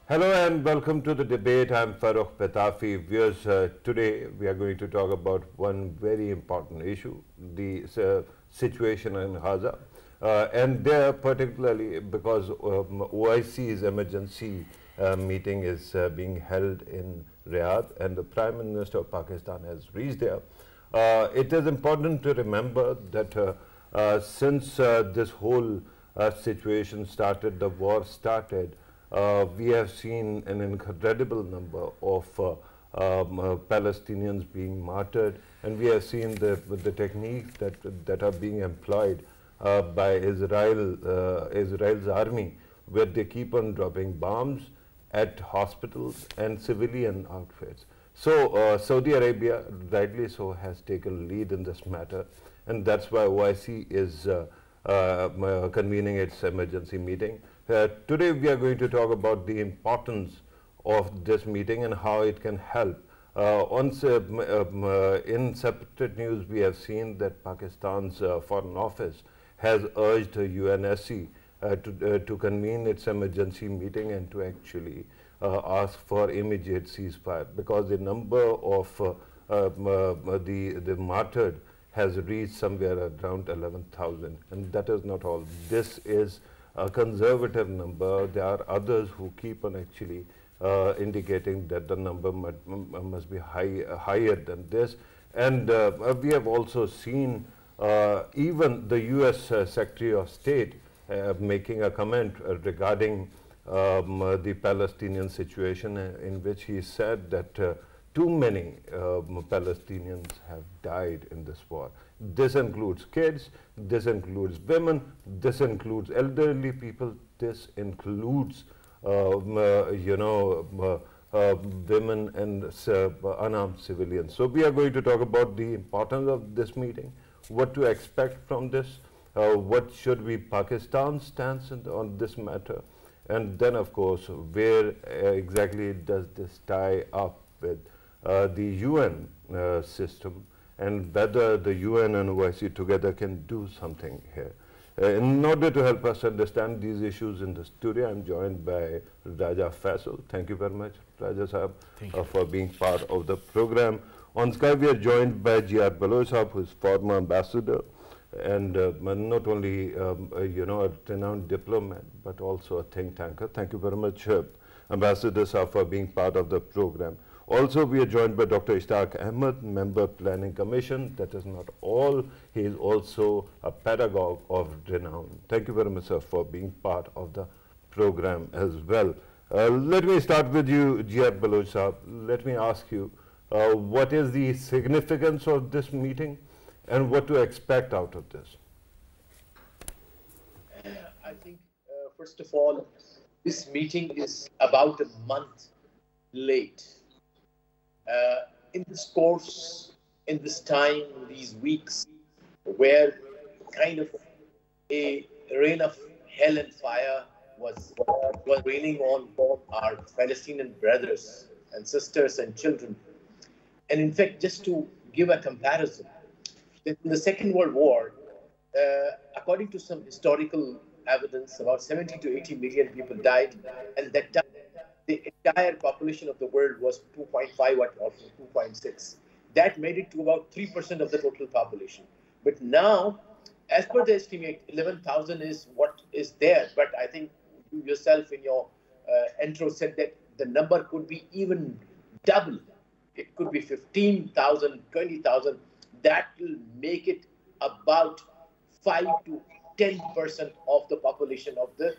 Hello and welcome to the debate. I'm Farrukh Pitafi. Viewers, today we are going to talk about one very important issue, the situation in Gaza. And there particularly because OIC's emergency meeting is being held in Riyadh and the Prime Minister of Pakistan has reached there. It is important to remember that since this whole situation started, the war started, we have seen an incredible number of Palestinians being martyred, and we have seen the techniques that are being employed by Israel's army, where they keep on dropping bombs at hospitals and civilian outfits. So Saudi Arabia, rightly so, has taken lead in this matter, and that's why OIC is convening its emergency meeting. Today we are going to talk about the importance of this meeting and how it can help. In separate news, we have seen that Pakistan's Foreign Office has urged UNSC to convene its emergency meeting and to actually ask for immediate ceasefire, because the number of the martyred has reached somewhere around 11,000, and that is not all. This is a conservative number. There are others who keep on actually indicating that the number must be higher than this. And we have also seen even the US Secretary of State making a comment regarding the Palestinian situation, in which he said that too many Palestinians have died in this war. This includes kids, this includes women, this includes elderly people, this includes women and unarmed civilians. So we are going to talk about the importance of this meeting, what to expect from this, what should be Pakistan's stance on this matter, and then of course where exactly does this tie up with the UN system, and whether the UN and OIC together can do something here. In order to help us understand these issues in the studio, I'm joined by Raja Faisal. Thank you very much, Raja Sahab, for being part of the program. On Skype, we are joined by Baluch Sahab, who is former ambassador, and not only a renowned diplomat, but also a think tanker. Thank you very much, Ambassador Sahab, for being part of the program. Also, we are joined by Dr. Ishtiaq Ahmad, Member Planning Commission. That is not all. He is also a pedagogue of renown. Thank you very much, sir, for being part of the program as well. Let me start with you, Baluch Sahab. Let me ask you, what is the significance of this meeting and what to expect out of this? I think, first of all, this meeting is about a month late. In this course, in this time, these weeks, where kind of a rain of hell and fire was raining on our Palestinian brothers and sisters and children. And in fact, just to give a comparison, in the Second World War, according to some historical evidence, about 70 to 80 million people died, and that time, the entire population of the world was 2.5 or 2.6. That made it to about 3% of the total population. But now, as per the estimate, 11,000 is what is there. But I think you yourself in your intro said that the number could be even double. It could be 15,000, 20,000. That will make it about 5 to 10% of the population of the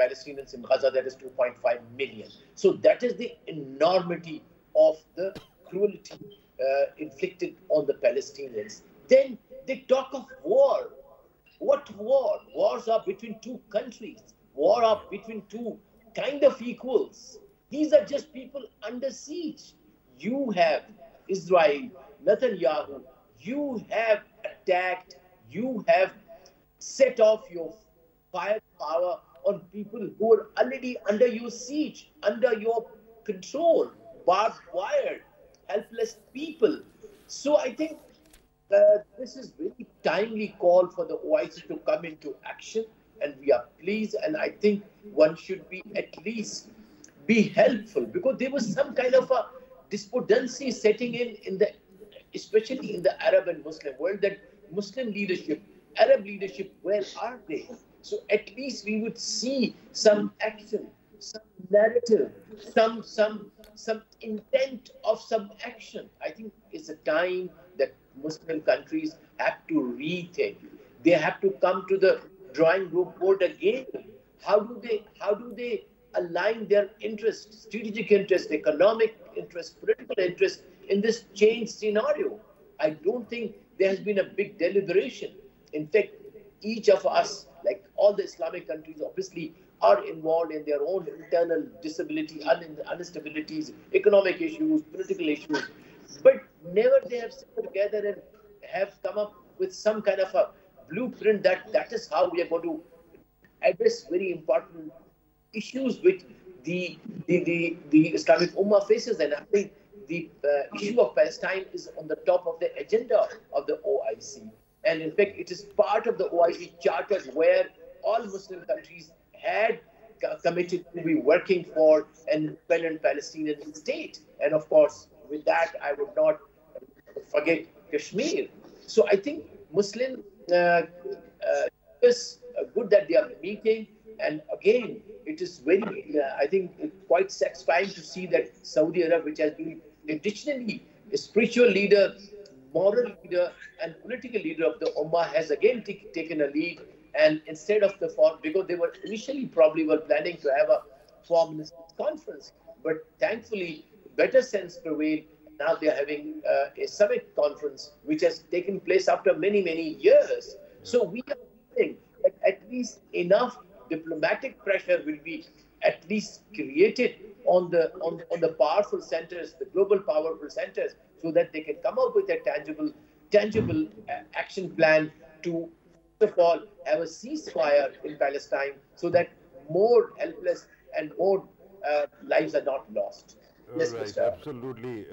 Palestinians in Gaza, that is 2.5 million. So that is the enormity of the cruelty inflicted on the Palestinians. Then they talk of war. What war? Wars are between two countries. War are between two kind of equals. These are just people under siege. You have Israel, Netanyahu, you have attacked, you have set off your firepower on people who are already under your siege, under your control, barbed wire, helpless people. So I think this is very timely call for the OIC to come into action, and we are pleased. And I think one should be at least be helpful, because there was some kind of a despondency setting in the, especially in the Arab and Muslim world, that Muslim leadership, Arab leadership, where are they? So at least we would see some action, some narrative, some intent of some action. I think it's a time that Muslim countries have to rethink. They have to come to the drawing room board again. How do they align their interests, strategic interests, economic interests, political interests in this changed scenario? I don't think there has been a big deliberation. In fact, each of us, like all the Islamic countries, obviously are involved in their own internal disability, instabilities, economic issues, political issues. But never they have sat together and have come up with some kind of a blueprint that is how we are going to address very important issues which the Islamic Ummah faces. And I think the issue of Palestine is on the top of the agenda of the OIC. And in fact, it is part of the OIC charter where all Muslim countries had committed to be working for an independent Palestinian state. And of course, with that, I would not forget Kashmir. So I think Muslim is good that they are meeting. And again, it is very, I think, quite satisfying to see that Saudi Arabia, which has been traditionally a spiritual leader, moral leader, and political leader of the Ummah, has again taken a lead. And instead of because they were initially probably were planning to have a foreign ministers conference, but thankfully better sense prevailed. Now they are having a summit conference, which has taken place after many, many years. So we are hoping that at least enough diplomatic pressure will be at least created on the powerful centers, the global powerful centers, so that they can come up with a tangible action plan to, first of all, have a ceasefire in Palestine, so that more helpless and more lives are not lost. Yes, right, Mr. absolutely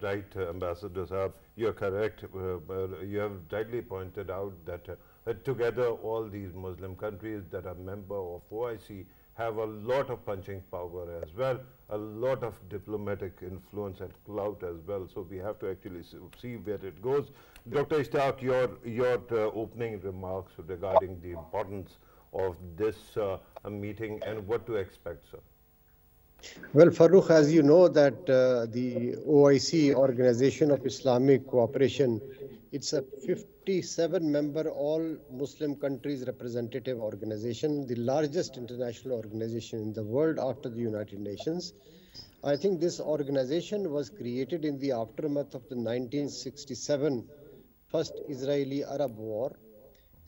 right, Ambassador Saab. You're correct. You have rightly pointed out that together all these Muslim countries that are member of OIC have a lot of punching power as well, a lot of diplomatic influence and clout as well. So we have to actually see where it goes. Dr. Ishtiaq, your opening remarks regarding the importance of this meeting and what to expect, sir. Well, Farrukh, as you know that the OIC, Organization of Islamic Cooperation, it's a 57-member all Muslim countries representative organization, the largest international organization in the world after the United Nations. I think this organization was created in the aftermath of the 1967 First Israeli-Arab War,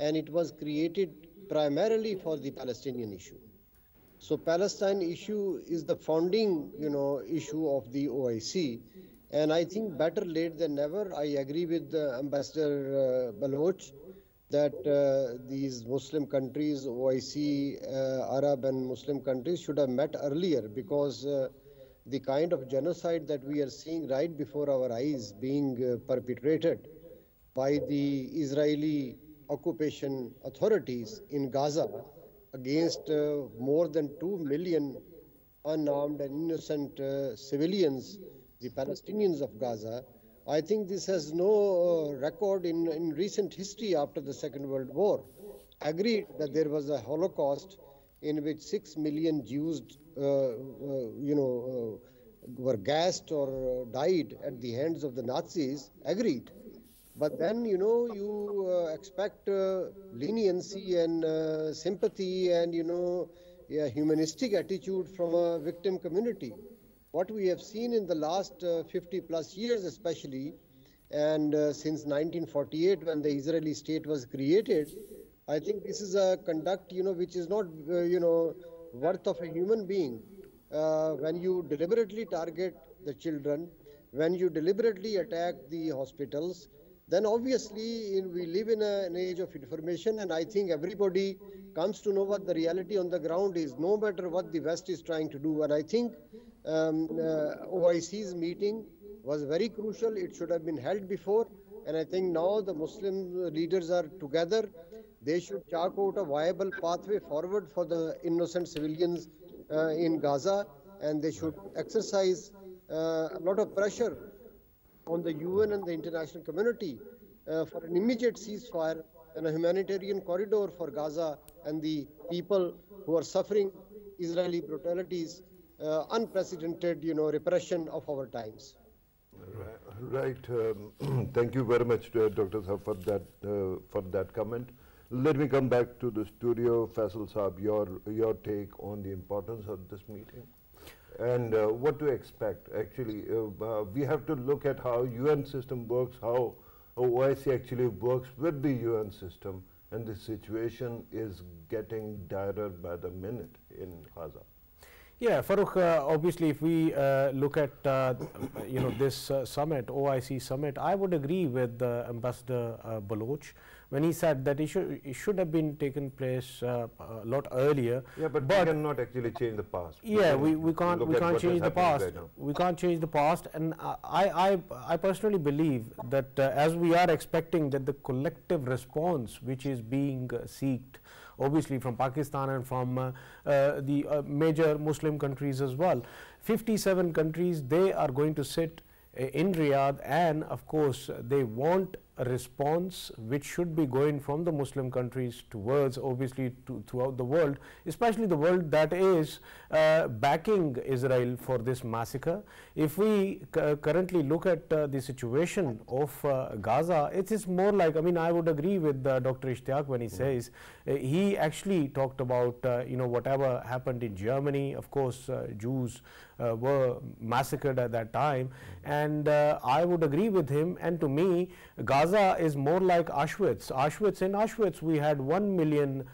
and it was created primarily for the Palestinian issue. So Palestine issue is the founding, issue of the OIC, and I think better late than never. I agree with Ambassador Baluch that these Muslim countries, OIC, Arab and Muslim countries should have met earlier, because the kind of genocide that we are seeing right before our eyes being perpetrated by the Israeli occupation authorities in Gaza against more than 2 million unarmed and innocent civilians, the Palestinians of Gaza. I think this has no record in recent history after the Second World War. Agreed that there was a Holocaust in which 6 million Jews, were gassed or died at the hands of the Nazis. Agreed. But then, you expect leniency and sympathy and, a humanistic attitude from a victim community. What we have seen in the last 50 plus years especially, and since 1948 when the Israeli state was created, I think this is a conduct, which is not, worth of a human being. When you deliberately target the children, when you deliberately attack the hospitals, then obviously we live in an age of information, and I think everybody comes to know what the reality on the ground is, no matter what the West is trying to do. And I think OIC's meeting was very crucial. It should have been held before, and I think now the Muslim leaders are together. They should chalk out a viable pathway forward for the innocent civilians in Gaza. and they should exercise a lot of pressure on the UN and the international community for an immediate ceasefire and a humanitarian corridor for Gaza and the people who are suffering Israeli brutalities, unprecedented, repression of our times. Right. Thank you very much, Dr. Saab, for that comment. Let me come back to the studio. Faisal Saab, your take on the importance of this meeting and what to expect. Actually, we have to look at how UN system works, how OIC actually works with the UN system, and the situation is getting direr by the minute in Gaza. Yeah, Farrukh, obviously if we look at this summit, OIC summit, I would agree with Ambassador Baluch when he said that it should have been taken place a lot earlier. Yeah, but we cannot actually change the past. Yeah, we can't change the past. We can't change the past, and I personally believe that as we are expecting that the collective response which is being sought, obviously from Pakistan and from the major Muslim countries as well. 57 countries, they are going to sit in Riyadh, and of course they want a response which should be going from the Muslim countries towards, obviously, throughout the world, especially the world that is backing Israel for this massacre. If we currently look at the situation of Gaza, it is more like, I would agree with Dr. Ishtiaq when he says, he actually talked about, whatever happened in Germany. Of course, Jews were massacred at that time, and I would agree with him. And to me, Gaza is more like Auschwitz. In Auschwitz, we had 1 million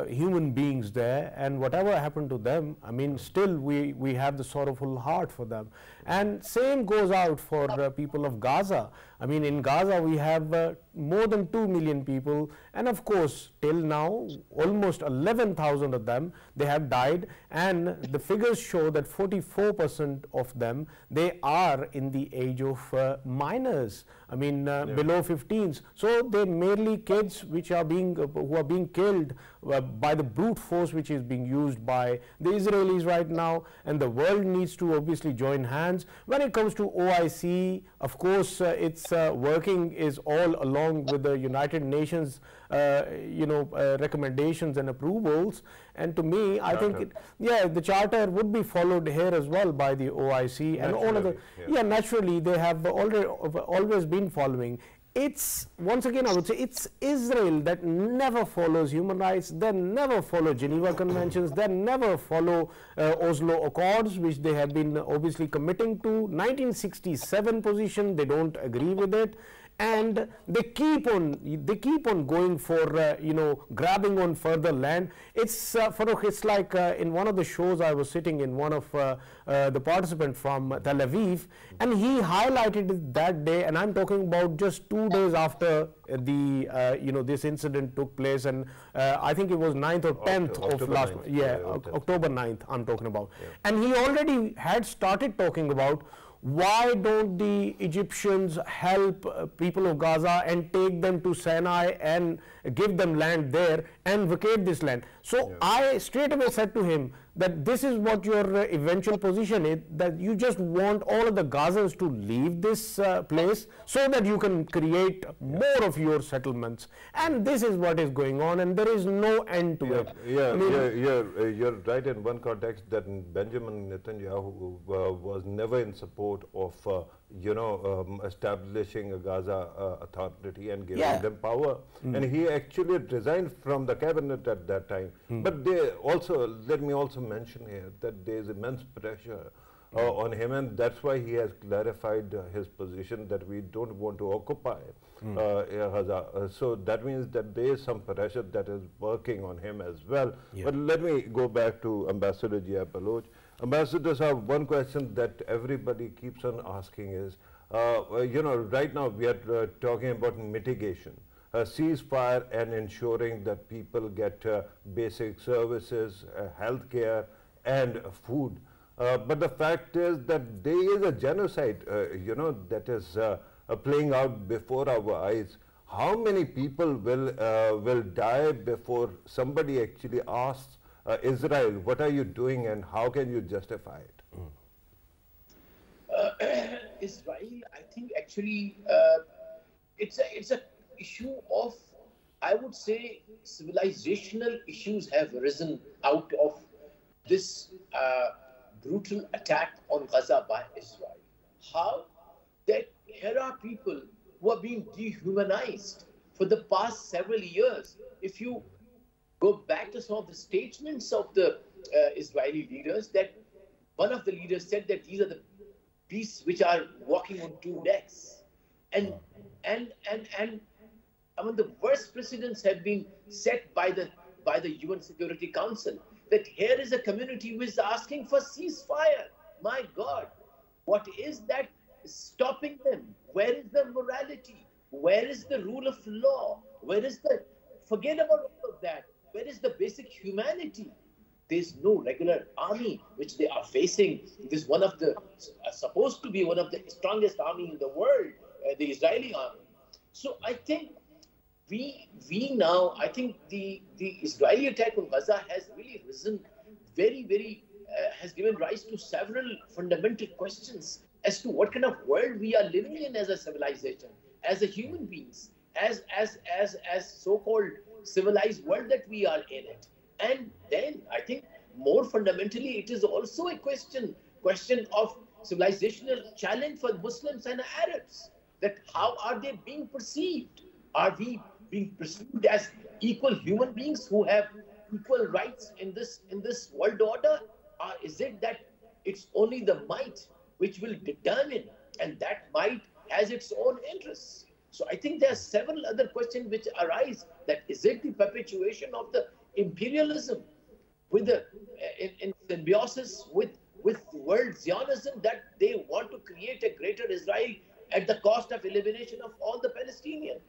human beings there, and whatever happened to them, still we have the sorrowful heart for them. And same goes out for people of Gaza. In Gaza we have more than 2 million people, and of course till now almost 11,000 of them, they have died, and the figures show that 44% of them, they are in the age of minors, below 15s. So they're merely kids which are who are being killed by the brute force which is being used by the Israelis right now, and the world needs to obviously join hands. When it comes to OIC, of course its working is all along with the United Nations recommendations and approvals, and to me I think the charter would be followed here as well by the OIC, and all of the naturally they have always been following. It's, once again I would say, it's Israel that never follows human rights, they never follow Geneva Conventions, they never follow Oslo Accords, which they have been obviously committing to. 1967 position, they don't agree with it, and they keep on going for grabbing on further land. It's Farrukh, it's like in one of the shows I was sitting in, one of the participant from Tel Aviv, and he highlighted it that day, and I'm talking about just 2 days after the this incident took place, and I think it was 9th or 10th of last month. October 9th I'm talking about, and he already had started talking about why don't the Egyptians help people of Gaza and take them to Sinai and give them land there and vacate this land. So I straight away said to him that this is what your eventual position is, that you just want all of the Gazans to leave this place so that you can create more of your settlements, and this is what is going on, and there is no end to it. You're right in one context that Benjamin Netanyahu was never in support of establishing a Gaza authority and giving them power, and he actually resigned from the cabinet at that time. But they also, let me also mention here that there is immense pressure on him, and that's why he has clarified his position that we don't want to occupy Gaza. So that means that there is some pressure that is working on him as well. But let me go back to Ambassador Baluch. Ambassador Sahab, one question that everybody keeps on asking is, right now we are talking about mitigation, ceasefire and ensuring that people get basic services, healthcare and food. But the fact is that there is a genocide, that is playing out before our eyes. How many people will die before somebody actually asks Israel, what are you doing and how can you justify it? Israel, I think actually it's a issue of, I would say, civilizational issues have risen out of this brutal attack on Gaza by Israel. How? That here are people who are being dehumanized for the past several years. If you go back to some of the statements of the Israeli leaders, that one of the leaders said that these are the beasts which are walking on two legs. And I mean, the worst precedents have been set by the UN Security Council, that here is a community who is asking for ceasefire. My God, what is that stopping them? Where is the morality? Where is the rule of law? Where is the, forget about all of that. Where is the basic humanity? There's no regular army which they are facing. This is one of the, supposed to be one of the strongest army in the world, the Israeli army. So I think we now, I think the Israeli attack on Gaza has really risen has given rise to several fundamental questions as to what kind of world we are living in as a civilization, as a human beings, as so-called civilized world that we are in it. And then I think more fundamentally, it is also a question of civilizational challenge for Muslims and Arabs, that how are they being perceived? Are we being perceived as equal human beings who have equal rights in this world order? Or is it that it's only the might which will determine, and that might has its own interests? So I think there are several other questions which arise, that is it the perpetuation of the imperialism with the in symbiosis with world Zionism, that they want to create a greater Israel at the cost of elimination of all the Palestinians.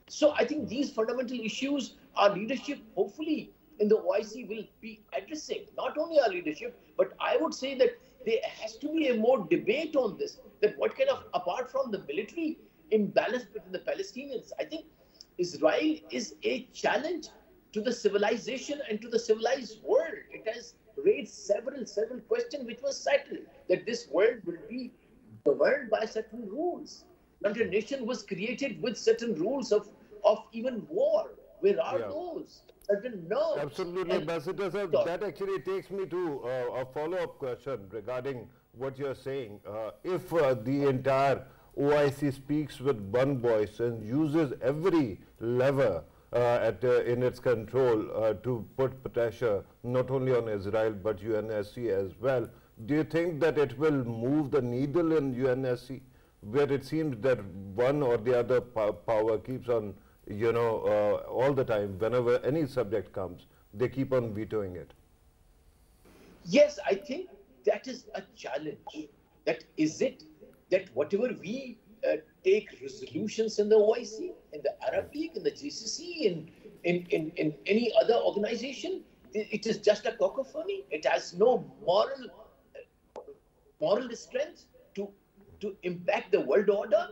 So I think these fundamental issues our leadership, hopefully in the OIC, will be addressing. Not only our leadership, but I would say that there has to be a more debate on this, that what kind of, apart from the military imbalance between the Palestinians, I think Israel is a challenge to the civilization and to the civilized world. It has raised several questions which were settled, that this world will be governed by certain rules. And a nation was created with certain rules of even war. Where are those? Certain norms. Absolutely, Ambassador Sahib. That actually takes me to a follow-up question regarding what you're saying. If the entire OIC speaks with one voice and uses every lever in its control to put pressure not only on Israel but UNSC as well, do you think that it will move the needle in UNSC, where it seems that one or the other power keeps on, all the time, whenever any subject comes, they keep on vetoing it? Yes, I think that is a challenge. That is it, that whatever we take resolutions in the OIC, in the Arab League, in the GCC, in any other organization, it is just a cacophony. It has no moral strength to impact the world order.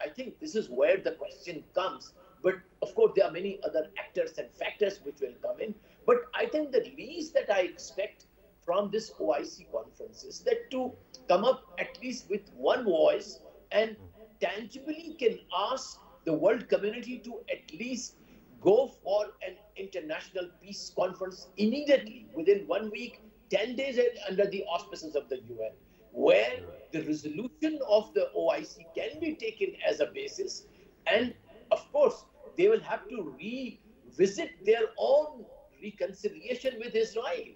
I think this is where the question comes. But of course, there are many other actors and factors which will come in. But I think the least that I expect from this OIC conference is that to come up at least with one voice and tangibly can ask the world community to at least go for an international peace conference immediately, within 1 week, 10 days under the auspices of the UN, where the resolution of the OIC can be taken as a basis. And of course, they will have to revisit their own reconciliation with Israel.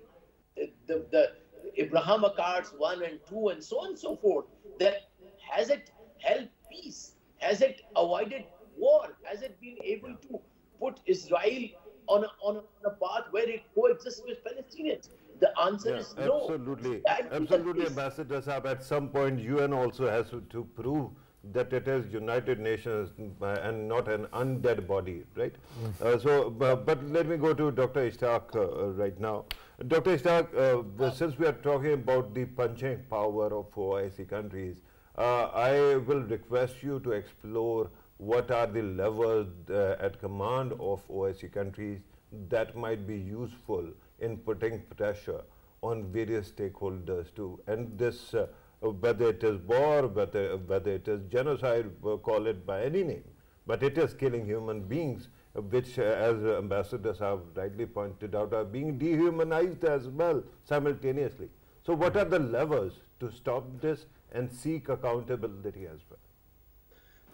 The Abraham Accords 1 and 2 and so on and so forth, that has it helped peace? Has it avoided war? Has it been able to put Israel on a path where it coexists with Palestinians? The answer is no. Absolutely. Absolutely, Ambassador Saab. At some point, UN also has to prove that it is United Nations and not an undead body, right? But let me go to Dr. Ishtiaq right now. Dr. Ishtiaq, since we are talking about the punching power of OIC countries, I will request you to explore what are the levels at command of OIC countries that might be useful in putting pressure on various stakeholders to end this, whether it is war, whether it is genocide, call it by any name, but it is killing human beings, which, as ambassadors have rightly pointed out, are being dehumanized as well simultaneously. So what are the levers to stop this and seek accountability as well?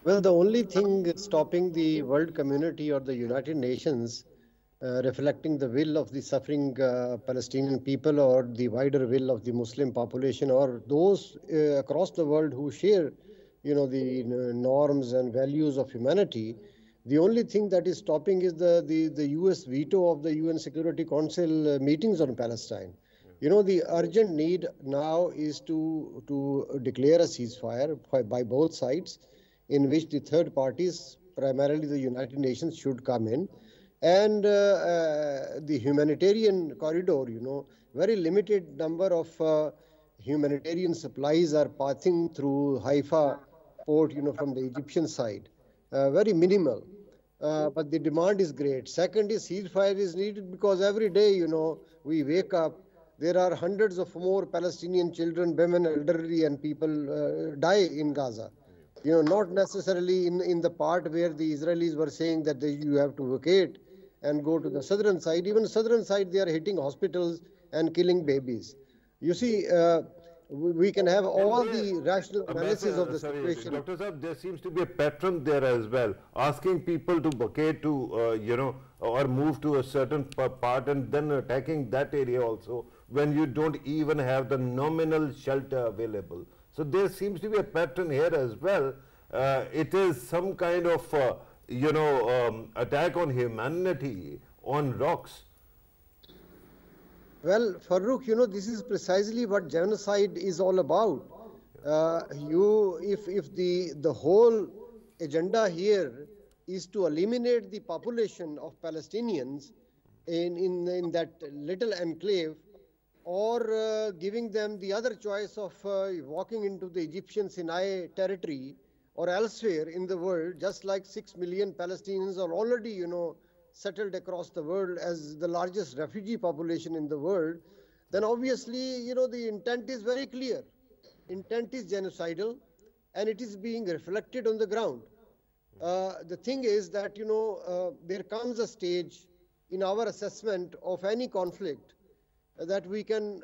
Well, the only thing stopping the world community or the United Nations reflecting the will of the suffering Palestinian people or the wider will of the Muslim population or those across the world who share, the norms and values of humanity, the only thing that is stopping is the US veto of the UN Security Council meetings on Palestine. The urgent need now is to declare a ceasefire by both sides, in which the third parties, primarily the United Nations, should come in. And the humanitarian corridor, very limited number of humanitarian supplies are passing through Haifa port, from the Egyptian side. Very minimal, but the demand is great. Second is ceasefire is needed because every day, we wake up, there are hundreds of more Palestinian children, women, elderly and people die in Gaza. Not necessarily in the part where the Israelis were saying that you have to vacate and go to the southern side. Even southern side, they are hitting hospitals and killing babies. You see, we can have all the rational analysis of the situation. Dr. Saab, there seems to be a pattern there as well, asking people to vacate to, or move to a certain part and then attacking that area also when you don't even have the nominal shelter available. So there seems to be a pattern here as well. It is some kind of, attack on humanity on rocks. Well, Farrukh, this is precisely what genocide is all about. If the whole agenda here is to eliminate the population of Palestinians in that little enclave, or giving them the other choice of walking into the Egyptian Sinai territory or elsewhere in the world, just like 6 million Palestinians are already, settled across the world as the largest refugee population in the world, then obviously, the intent is very clear. Intent is genocidal, and it is being reflected on the ground. The thing is that, there comes a stage in our assessment of any conflict that we can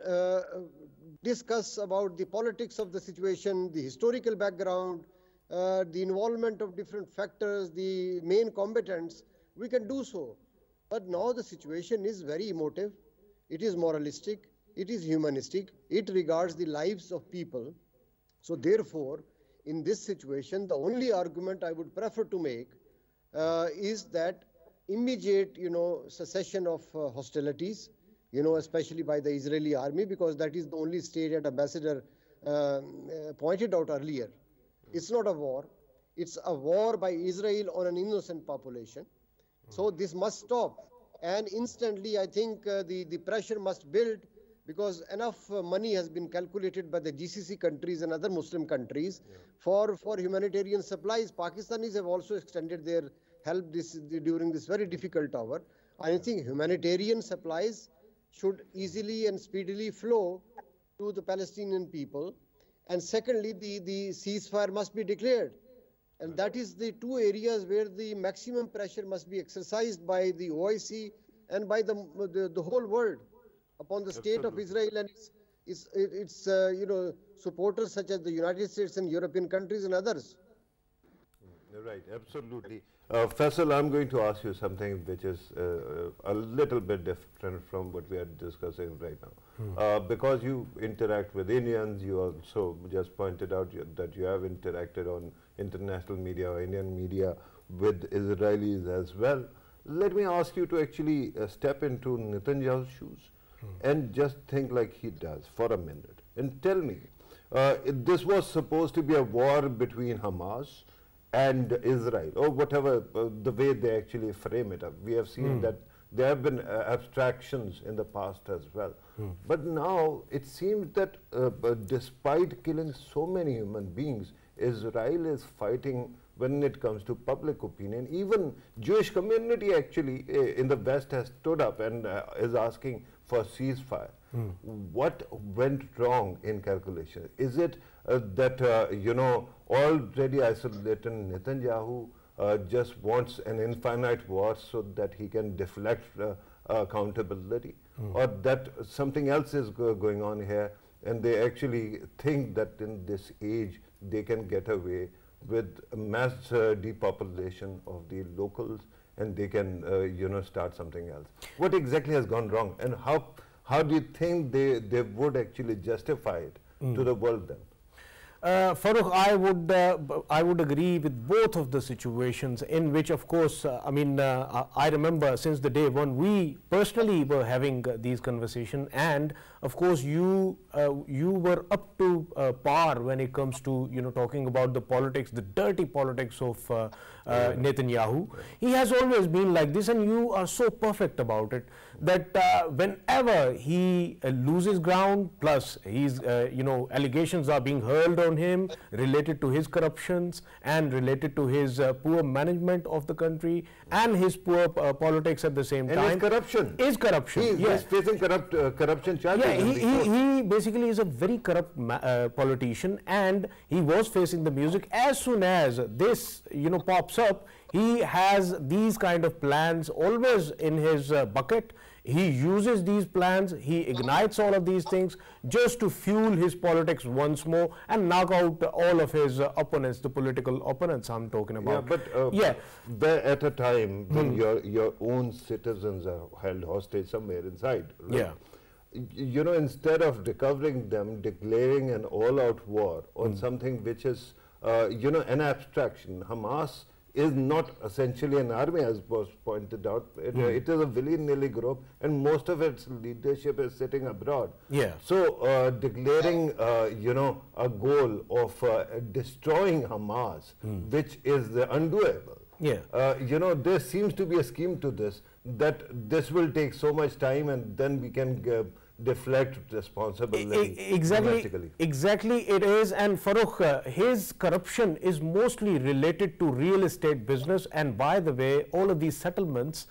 discuss about the politics of the situation, the historical background, the involvement of different factors, the main combatants. We can do so. But now the situation is very emotive. It is moralistic. It is humanistic. It regards the lives of people. So therefore, in this situation, the only argument I would prefer to make is that immediate, cessation of hostilities, especially by the Israeli army, because that is the only stage that Ambassador pointed out earlier. It's not a war. It's a war by Israel on an innocent population. So this must stop. And instantly, I think the pressure must build, because enough money has been calculated by the GCC countries and other Muslim countries for humanitarian supplies. Pakistanis have also extended their help during this very difficult hour. I think humanitarian supplies should easily and speedily flow to the Palestinian people. And secondly, the ceasefire must be declared. And that is the two areas where the maximum pressure must be exercised by the OIC and by the whole world upon the state of Israel and its supporters such as the United States and European countries and others. Right, absolutely. Faisal, I'm going to ask you something which is a little bit different from what we are discussing right now. Because you interact with Indians, you also just pointed out that you have interacted on international media or Indian media with Israelis as well. Let me ask you to actually step into Netanyahu's shoes and just think like he does for a minute and tell me, this was supposed to be a war between Hamas and Israel, or whatever the way they actually frame it up. We have seen that there have been abstractions in the past as well. But now it seems that despite killing so many human beings, Israel is fighting when it comes to public opinion. Even Jewish community actually in the West has stood up and is asking for ceasefire. What went wrong in calculation? Is it that, already isolated Netanyahu just wants an infinite war so that he can deflect accountability? Or that something else is going on here, and they actually think that in this age they can get away with mass depopulation of the locals, and they can, start something else? What exactly has gone wrong, and how do you think they would actually justify it to the world then? Farrukh, I would agree with both of the situations, in which, of course, I remember since the day when we personally were having these conversations, and of course you were up to par when it comes to talking about the politics, the dirty politics of Netanyahu. He has always been like this, and you are so perfect about it that whenever he loses ground, plus his allegations are being hurled on him related to his corruptions and related to his poor management of the country and his poor politics at the same time. And his corruption. He's facing corruption charges. Yeah, he basically is a very corrupt politician, and he was facing the music. As soon as this pops up, he has these kind of plans always in his bucket. He uses these plans, he ignites all of these things just to fuel his politics once more and knock out all of his opponents, the political opponents I'm talking about. Yeah, but at a time when your own citizens are held hostage somewhere inside, right? Yeah. Instead of recovering them, declaring an all-out war on something which is, an abstraction. Hamas is not essentially an army, as was pointed out. It is a willy-nilly group, and most of its leadership is sitting abroad. Yeah. So declaring, a goal of destroying Hamas, which is undoable. Yeah. There seems to be a scheme to this, that this will take so much time, and then we can deflect responsibility. Exactly it is. And Farrukh, his corruption is mostly related to real estate business, and by the way, all of these settlements,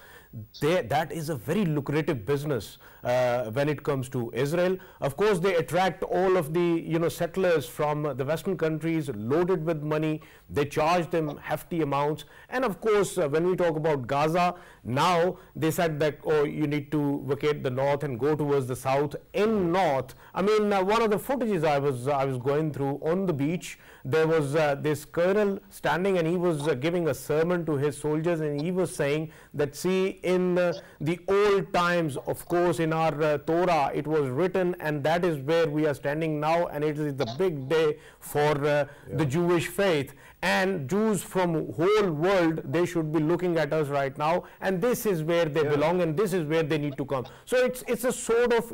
that is a very lucrative business when it comes to Israel. Of course, they attract all of the settlers from the Western countries loaded with money. They charge them hefty amounts. And of course, when we talk about Gaza, now they said that, oh, you need to vacate the north and go towards the south. In north, one of the footages I was going through on the beach, there was this colonel standing, and he was giving a sermon to his soldiers, and he was saying that, see, in the old times, of course, in our Torah, it was written, and that is where we are standing now, and it is the big day for the Jewish faith. And Jews from whole world, they should be looking at us right now, and this is where they belong, and this is where they need to come. So it's a sort of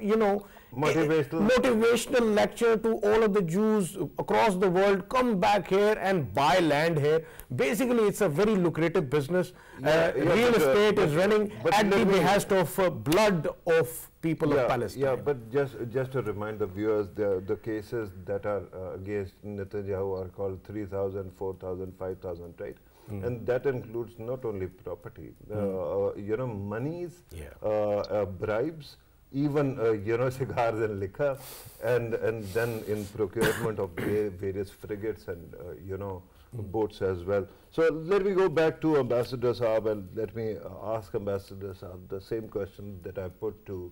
motivational lecture to all of the Jews across the world. Come back here and buy land here. Basically, it's a very lucrative business. Real estate is running at the behest of blood of people of Palestine. Yeah, but just to remind the viewers, the cases that are against Netanyahu are called 3,000, 4,000, 5,000, right? And that includes not only property, monies, bribes, even cigars and liquor, and then in procurement of various frigates and boats as well. So let me go back to Ambassador Saab, and let me ask Ambassador Saab the same question that I put to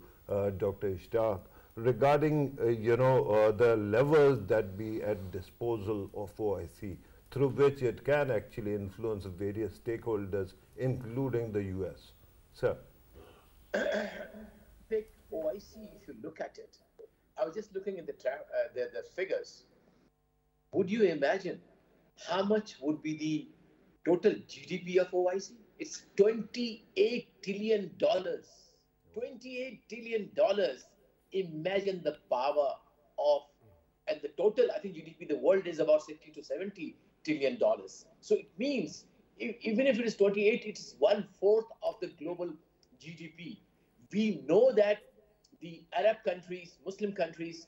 Dr. Ishtiaq regarding the levers that be at disposal of OIC, through which it can actually influence various stakeholders, including the US. Sir. Take OIC, if you look at it, I was just looking at the figures. Would you imagine how much would be the total GDP of OIC? It's $28 trillion. $28 trillion. Imagine the power of, and the total, I think GDP, the world is about 60 to 70 trillion dollars. So it means, even if it is 28, it is 1/4 of the global GDP. We know that the Arab countries, Muslim countries,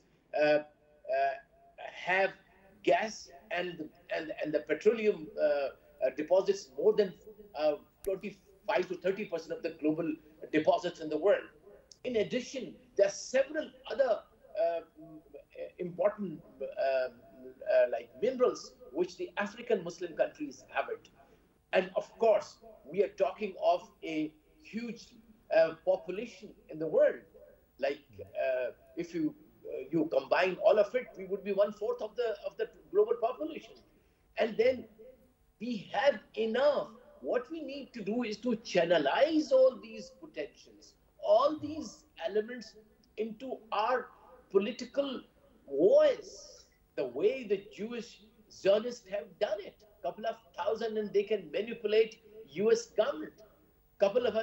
have gas and the petroleum deposits more than 25 to 30% of the global deposits in the world. In addition, there are several other important like minerals which the African Muslim countries have it. And of course, we are talking of a huge population in the world. Like if you combine all of it, we would be 1/4 of the global population. And then we have enough. What we need to do is to channelize all these potentials, all these elements into our political voice, the way the Jewish Zionists have done it. Couple of thousand, and they can manipulate U.S. government. Couple of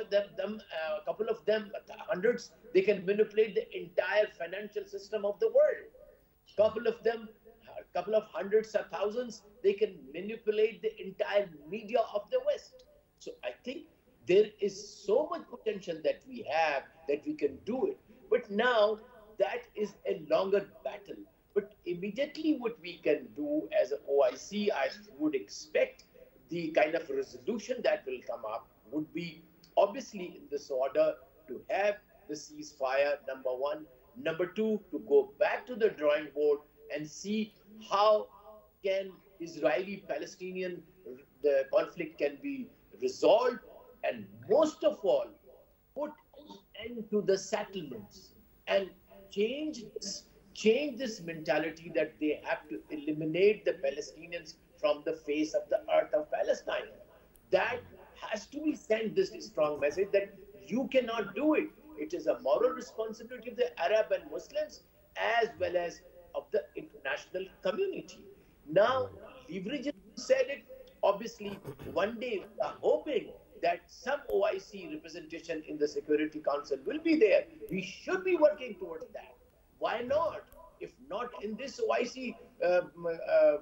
them, hundreds, they can manipulate the entire financial system of the world. Couple of hundreds or thousands, they can manipulate the entire media of the West. So I think there is so much potential that we have that we can do it. But now that is a longer battle. But immediately what we can do as an OIC, I would expect the kind of resolution that will come up would be obviously in this order to have the ceasefire, number one. Number two, to go back to the drawing board and see how can Israeli-Palestinian, the conflict can be resolved, and most of all, put an end to the settlements and change this mentality that they have to eliminate the Palestinians from the face of the earth of Palestine. That has to be sent this strong message that you cannot do it. It is a moral responsibility of the Arab and Muslims as well as of the international community. Now, leveraging said it, obviously, one day we are hoping that some OIC representation in the Security Council will be there. We should be working towards that. Why not? If not in this OIC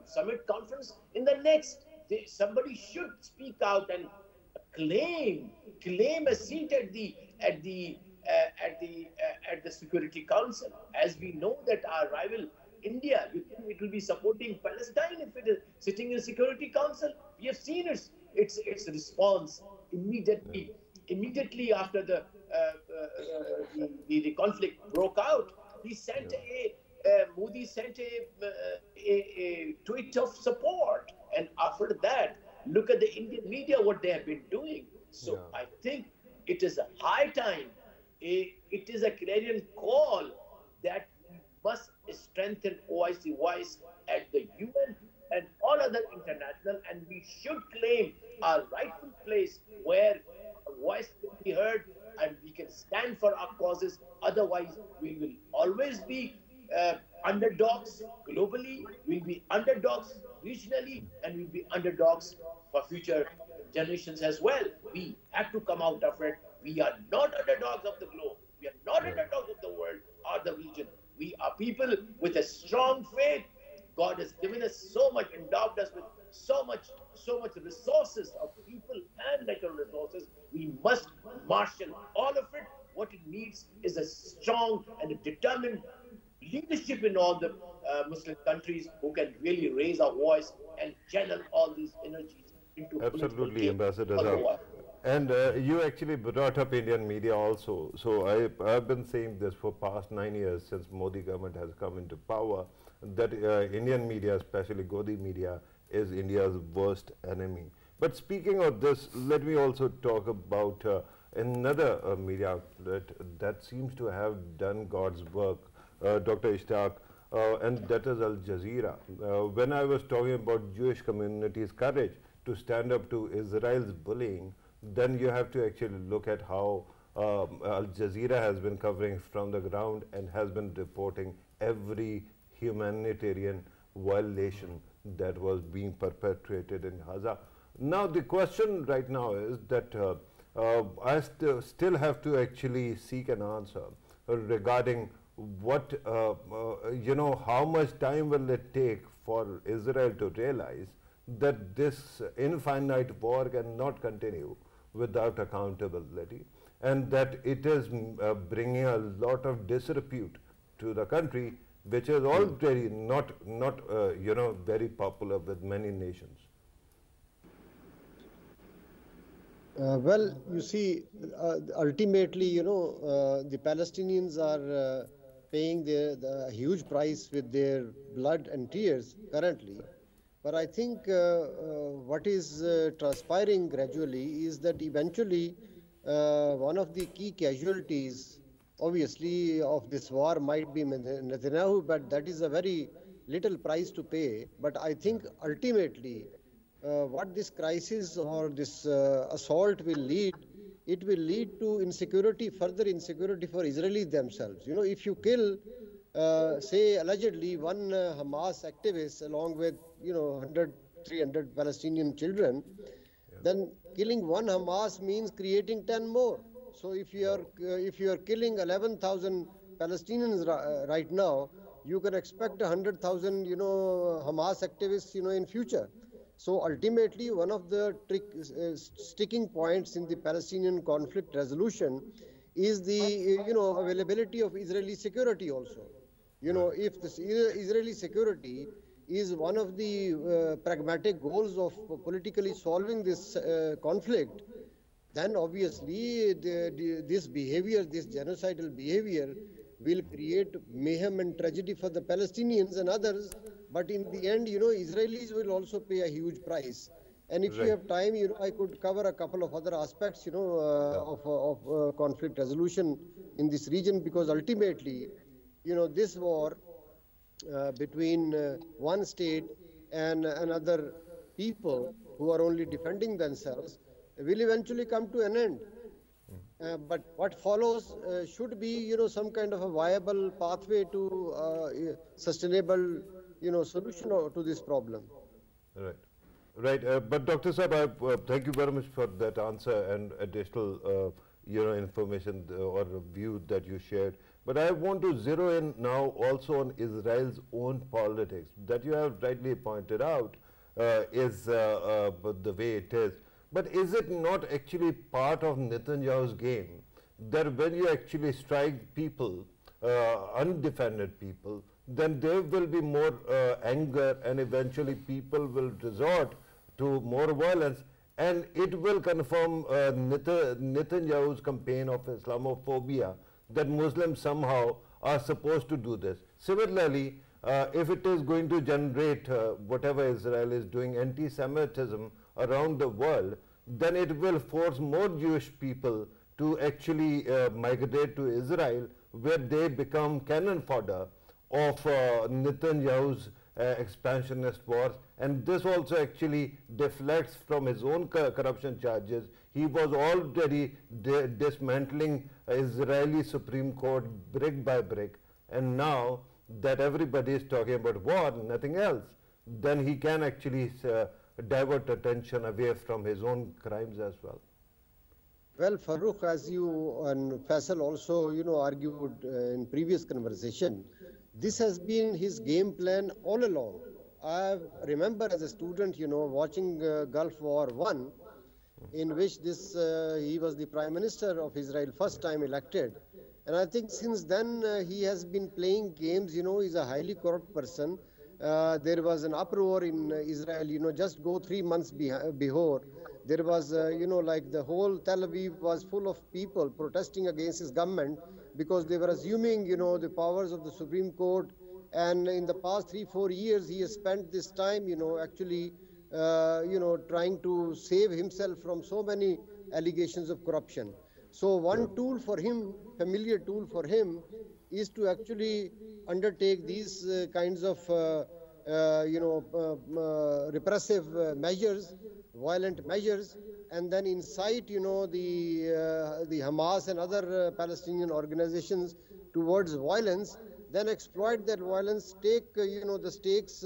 summit conference, in the next, somebody should speak out and claim a seat at the Security Council. As we know that our rival India, you think it will be supporting Palestine if it is sitting in the Security Council? We have seen its response immediately after the conflict broke out. Modi sent a tweet of support, and after that, look at the Indian media, what they have been doing. So I think it is a high time, it is a clarion call that we must strengthen OIC voice at the UN and all other international, and we should claim our rightful place where a voice can be heard and we can stand for our causes. Otherwise, we will always be underdogs globally, we'll be underdogs regionally, and we'll be underdogs for future generations as well. We have to come out of it. We are not underdogs of the globe. We are not underdogs of the world or the region. We are people with a strong faith. God has given us so much, endowed us with so much resources of people and natural resources. We must marshal all of it. What it needs is a strong and a determined leadership in all the Muslim countries who can really raise our voice and channel all these energies into absolutely, Ambassador Azhar. And you actually brought up Indian media also. So I've been saying this for past 9 years since Modi government has come into power, that Indian media, especially Godi media, is India's worst enemy. But speaking of this, let me also talk about another media outlet that seems to have done God's work, Dr. Ishtiaq, and that is Al Jazeera. When I was talking about Jewish community's courage to stand up to Israel's bullying, then you have to actually look at how Al Jazeera has been covering from the ground and has been reporting every humanitarian violation that was being perpetrated in Gaza. Now the question right now is that I still have to actually seek an answer regarding what, how much time will it take for Israel to realize that this infinite war cannot continue without accountability, and that it is bringing a lot of disrepute to the country, which is already not very popular with many nations. Well, you see, ultimately, the Palestinians are paying the huge price with their blood and tears currently. But I think what is transpiring gradually is that eventually one of the key casualties, obviously, of this war might be Netanyahu, but that is a very little price to pay. But I think ultimately what this crisis or this assault will lead, it will lead to insecurity, further insecurity for Israelis themselves. If you kill, say, allegedly one Hamas activist along with, 100, 300 Palestinian children, then killing one Hamas means creating 10 more. So if you are killing 11,000 Palestinians right now, you can expect 100,000, Hamas activists, in future. So ultimately, one of the sticking points in the Palestinian conflict resolution is the availability of Israeli security also. If this Israeli security is one of the pragmatic goals of politically solving this conflict, then obviously this behavior, this genocidal behavior, will create mayhem and tragedy for the Palestinians and others. But in the end, Israelis will also pay a huge price. And if you have time, I could cover a couple of other aspects, of conflict resolution in this region, because ultimately, this war between one state and another people who are only defending themselves will eventually come to an end. But what follows should be, some kind of a viable pathway to sustainable, solution to this problem. Right. But Dr. Saab, thank you very much for that answer and additional, information or view that you shared. But I want to zero in now also on Israel's own politics that you have rightly pointed out is the way it is. But is it not actually part of Netanyahu's game that when you actually strike people, undefended people, then there will be more anger and eventually people will resort to more violence, and it will confirm Netanyahu's campaign of Islamophobia that Muslims somehow are supposed to do this. Similarly, if it is going to generate whatever Israel is doing, anti-Semitism around the world, then it will force more Jewish people to actually migrate to Israel, where they become cannon fodder of Netanyahu's expansionist wars. And this also actually deflects from his own corruption charges. He was already dismantling Israeli Supreme Court brick by brick, and now that everybody is talking about war, nothing else, then he can actually divert attention away from his own crimes as well. Well, Farrukh, as you and Faisal also, argued in previous conversation, this has been his game plan all along. I remember as a student, watching Gulf War I, in which he was the Prime Minister of Israel, first time elected. And I think since then he has been playing games, he's a highly corrupt person. There was an uproar in Israel, just go 3 months before. There was, like the whole Tel Aviv was full of people protesting against his government because they were assuming, the powers of the Supreme Court. And in the past 3-4 years, he has spent this time, actually, trying to save himself from so many allegations of corruption. So one tool for him, familiar tool for him, is to actually undertake these kinds of, repressive measures, violent measures, and then incite, the Hamas and other Palestinian organizations towards violence, then exploit that violence, take, the stakes,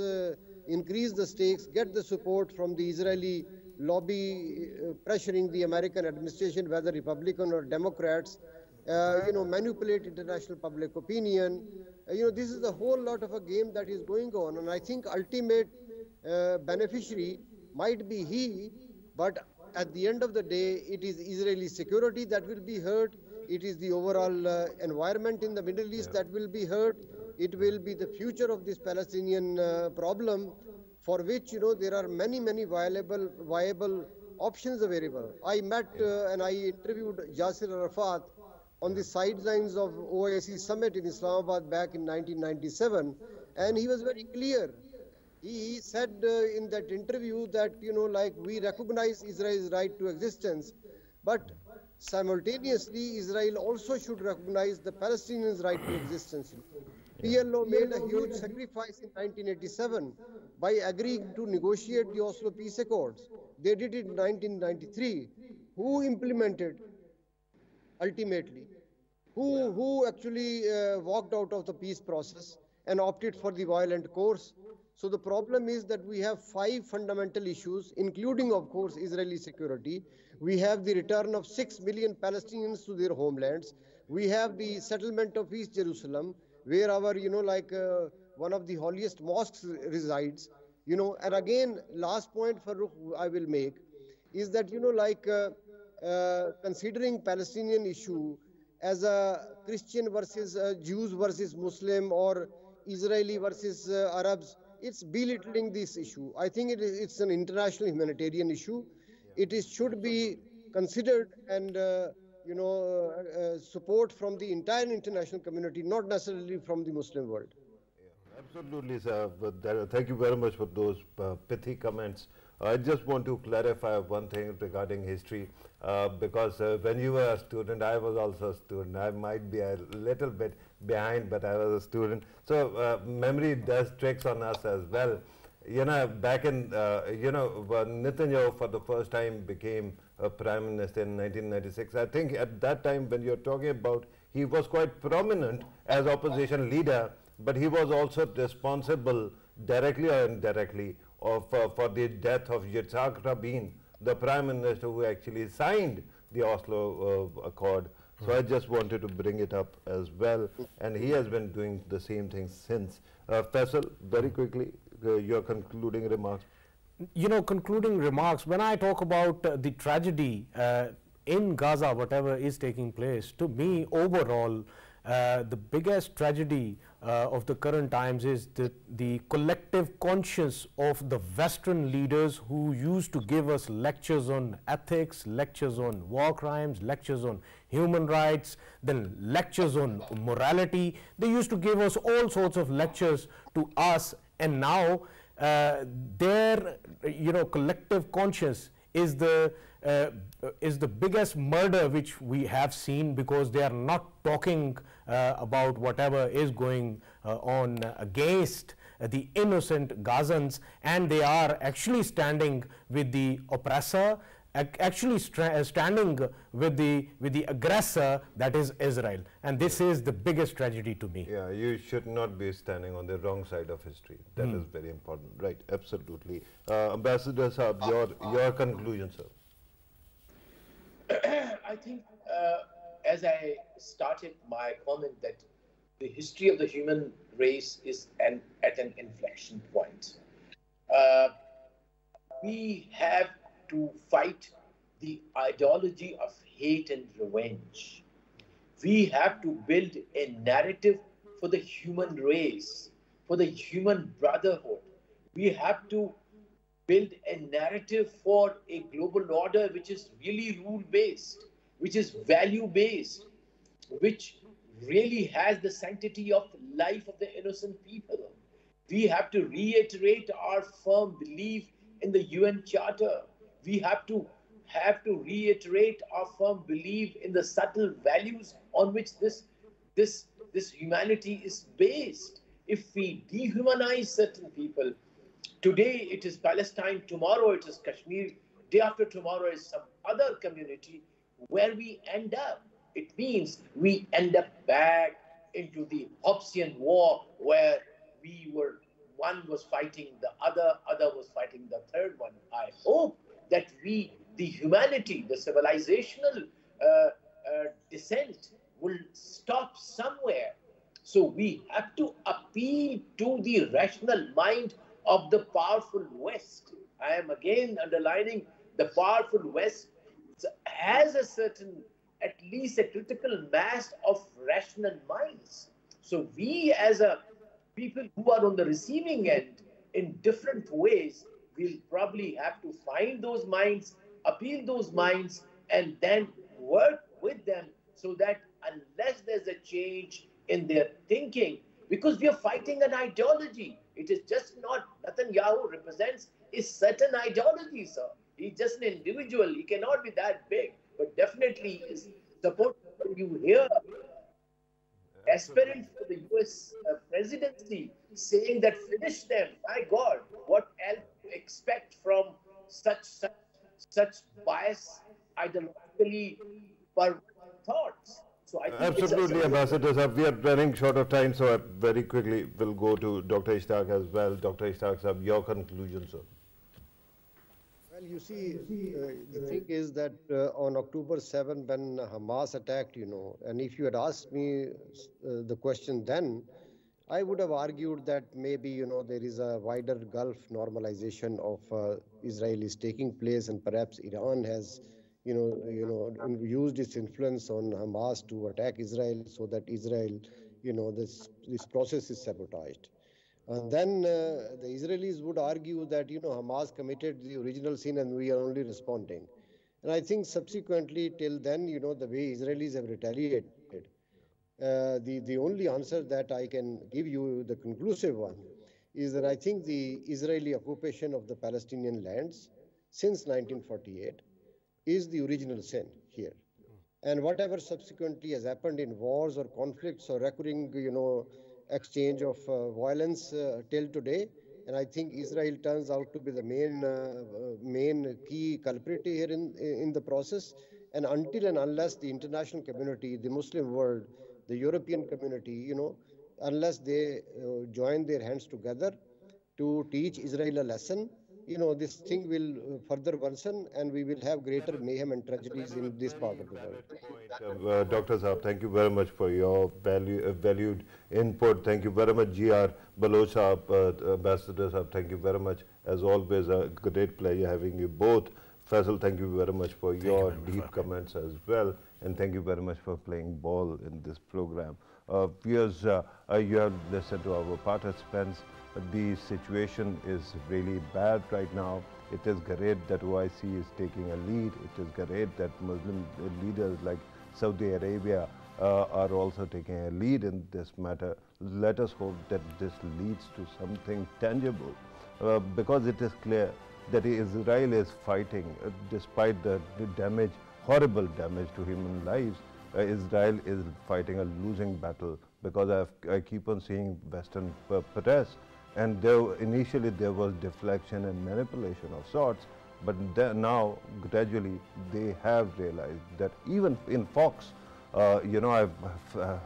increase the stakes, get the support from the Israeli lobby, pressuring the American administration, whether Republican or Democrats, manipulate international public opinion. This is a whole lot of a game that is going on, and I think ultimate beneficiary might be he, but at the end of the day, it is Israeli security that will be hurt. It is the overall environment in the Middle East that will be hurt. It will be the future of this Palestinian problem, for which, there are many, many viable options available. I met and I interviewed Yasser Arafat on the sidelines of OIC summit in Islamabad back in 1997, and he was very clear. He said in that interview that, like, we recognize Israel's right to existence, but simultaneously Israel also should recognize the Palestinians' right to existence. PLO made a huge sacrifice in 1987 by agreeing to negotiate the Oslo Peace Accords. They did it in 1993. Who implemented ultimately? Who actually walked out of the peace process and opted for the violent course? So the problem is that we have 5 fundamental issues, including, of course, Israeli security. We have the return of 6 million Palestinians to their homelands. We have the settlement of East Jerusalem, where our, one of the holiest mosques resides. And again, last point, Farrukh, I will make, is that, considering Palestinian issue as a Christian versus Jews versus Muslim, or Israeli versus Arabs, it's belittling this issue. I think it's an international humanitarian issue. Should be considered and support from the entire international community, not necessarily from the Muslim world. Yeah, absolutely, sir. But thank you very much for those pithy comments. I just want to clarify one thing regarding history, because when you were a student, I was also a student. I might be a little bit behind, but I was a student. So memory does tricks on us as well. Back in, when Netanyahu for the first time became a prime minister in 1996, I think at that time when you're talking about, he was quite prominent as opposition leader, but he was also responsible directly or indirectly for the death of Yitzhak Rabin, the prime minister who actually signed the Oslo Accord. So I just wanted to bring it up as well, and he has been doing the same thing since. Faisal, very quickly, your concluding remarks. Concluding remarks, when I talk about the tragedy in Gaza, whatever is taking place, to me overall, the biggest tragedy of the current times is the collective conscience of the Western leaders who used to give us lectures on ethics, lectures on war crimes, lectures on human rights, then lectures on morality. They used to give us all sorts of lectures to us, and now their collective conscience is the biggest murder which we have seen, because they are not talking about whatever is going on against the innocent Gazans, and they are actually standing with the oppressor, actually standing with the aggressor, that is Israel. And this is the biggest tragedy to me. Yeah, you should not be standing on the wrong side of history. That is very important. Right, absolutely. Ambassador Saab, your conclusion, sir. I think, as I started my comment, that the history of the human race is at an inflection point. We have to fight the ideology of hate and revenge. We have to build a narrative for the human race, for the human brotherhood. We have to build a narrative for a global order which is really rule-based, which is value-based, which really has the sanctity of life of the innocent people. We have to reiterate our firm belief in the UN Charter. We have to reiterate our firm belief in the subtle values on which this humanity is based. If we dehumanize certain people, today it is Palestine, tomorrow it is Kashmir, day after tomorrow is some other community, where we end up? It means we end up back into the Hobbesian war, where one was fighting the other was fighting the third one. I hope that the humanity, the civilizational descent will stop somewhere. So we have to appeal to the rational mind of the powerful West. I am again underlining, the powerful West has a certain, at least a critical mass of rational minds. So we, as a people who are on the receiving end in different ways, we'll probably have to find those minds appeal those minds and then work with them, so that unless there's a change in their thinking, because we are fighting an ideology. It is just not Netanyahu represents a certain ideology, sir. He's just an individual. He cannot be that big, but definitely is support. You hear aspirant for the US presidency saying that finish them. My God, what else to expect from such bias, ideologically perverted thoughts? So I think absolutely, Ambassador Sahab. We are running short of time, so very quickly we'll go to Dr. Ishtiaq as well. Dr. Ishtiaq Sahab, your conclusion, sir. Well, you see, the thing is that on October 7, when Hamas attacked, and if you had asked me the question then, I would have argued that maybe, there is a wider Gulf normalization of Israelis taking place, and perhaps Iran has, used its influence on Hamas to attack Israel so that Israel, this process is sabotaged. And then the Israelis would argue that, Hamas committed the original sin and we are only responding. And I think subsequently till then, the way Israelis have retaliated, the only answer that I can give you, the conclusive one, is that I think the Israeli occupation of the Palestinian lands since 1948 is the original sin here. And whatever subsequently has happened in wars or conflicts or recurring, exchange of violence till today, and I think Israel turns out to be the main key culprit here in the process. And until and unless the international community, the Muslim world, the European community, unless they join their hands together to teach Israel a lesson, this thing will further worsen and we will have greater mayhem and tragedies in this part of the world. Dr. Saab, thank you very much for your valued input. Thank you very much, GR. Baluch Saab, Ambassador Saab, thank you very much. As always, a great pleasure having you both. Faisal, thank you very much for your deep comments as well. And thank you very much for playing ball in this program. Viewers, you have listened to our participants. The situation is really bad right now. It is great that OIC is taking a lead. It is great that Muslim leaders like Saudi Arabia are also taking a lead in this matter. Let us hope that this leads to something tangible, because it is clear that Israel is fighting, despite the damage, horrible damage to human lives. Israel is fighting a losing battle, because I keep on seeing Western press. And initially there was deflection and manipulation of sorts, but now gradually they have realized that even in Fox, I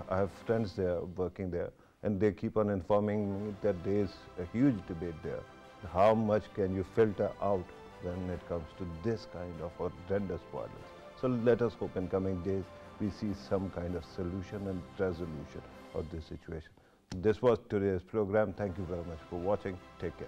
have friends there working there, and they keep on informing me that there is a huge debate there. How much can you filter out when it comes to this kind of horrendous violence? So let us hope in coming days we see some kind of solution and resolution of this situation. This was today's program. Thank you very much for watching. Take care.